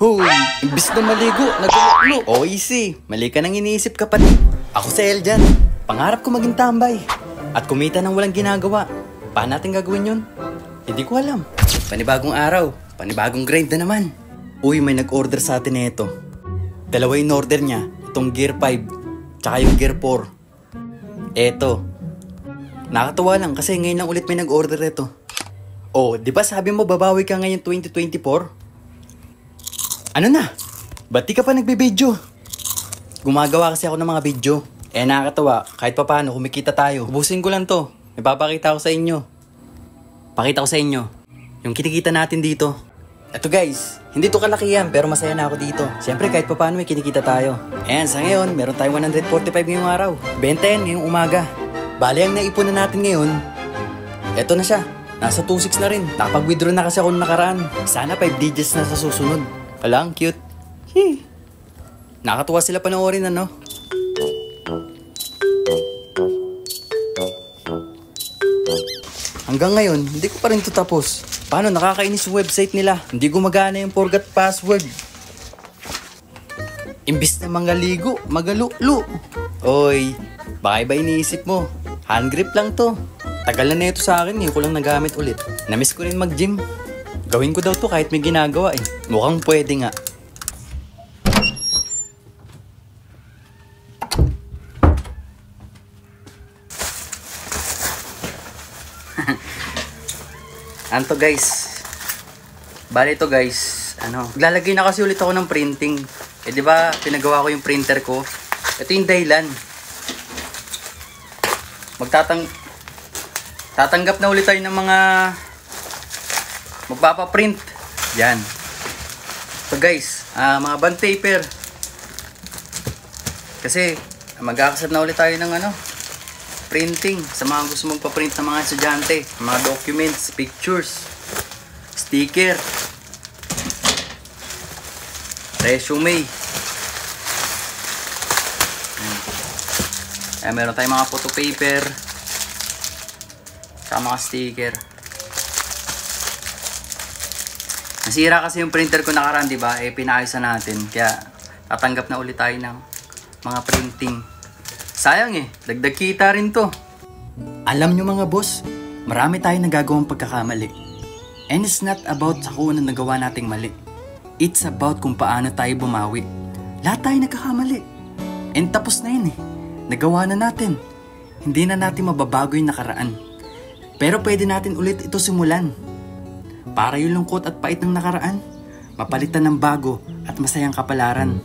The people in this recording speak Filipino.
Hoy, imbis na maligo, naguluklo. O easy, mali ka nang iniisip kapatid. Ako si Eljan, pangarap ko maging tambay. At kumita nang walang ginagawa. Paano natin gagawin yun? Hindi ko alam. Panibagong araw, panibagong grind na naman. Uy, may nag-order sa atin na ito. Dalawa yung order niya, itong Gear 5, tsaka yung Gear 4. Eto. Nakatuwa lang kasi ngayon lang ulit may nag-order ito. Oh, di ba sabi mo babawi ka ngayon 2024? Ano na? Ba't di ka pa nagbe-video? Gumagawa kasi ako ng mga video. Nakakatawa, kahit pa paano kumikita tayo. Ubusin ko lang to. May papakita ko sa inyo. Pakita ko sa inyo yung kinikita natin dito. Eto guys, hindi to kalakihan pero masaya na ako dito. Siyempre kahit pa paano may kinikita tayo. Sa ngayon, meron tayong 145 ngayong araw. 20 ngayong umaga. Bali ang naipon na natin ngayon, eto na siya. Nasa 2.6 na rin. Nakapag-withdraw na kasi ako nung nakaraan. Sana 5 digits na sa susunod. Ala, ang cute. Nakatuwa sila panoorin, ano? Hanggang ngayon, hindi ko pa rin ito tapos. Paano, nakakainis yung website nila. Hindi gumagana yung forgot password. Imbis na mangaligo, magalulu. Oy, baka iba iniisip mo. Hand grip lang to. Tagal na ito sa akin, hindi ko lang nagamit ulit. Namiss ko rin mag-gym. Gawin ko daw to kahit may ginagawa eh. Mukhang pwede nga. Anto guys. Bali ito guys. Lalagay na kasi ulit ako ng printing. Di ba pinagawa ko yung printer ko? Ito yung dahilan. Tatanggap na ulit tayo ng mga magpapaprint. Yan. So guys, mga bond paper. Kasi mag-accept na ulit tayo ng printing sa mga gusto magpa-print ng mga estudyante, mga documents, pictures, sticker, resume. Meron tayong mga photo paper, sa mga sticker. Nasira kasi yung printer ko nakaraan, di ba? Pinaayos na natin. Kaya tatanggap na ulit tayo ng mga printing. Sayang dagdag kita rin to. Alam nyo mga boss, marami tayong nagagawang pagkakamali. And it's not about sa kung ano nagawa nating mali. It's about kung paano tayo bumawi. Lahat tayo nagkakamali. And tapos na yun Nagawa na natin. Hindi na natin mababago yung nakaraan. Pero pwede natin ulit ito simulan. Para yung lungkot at pait ng nakaraan, mapalitan ng bago at masayang kapalaran.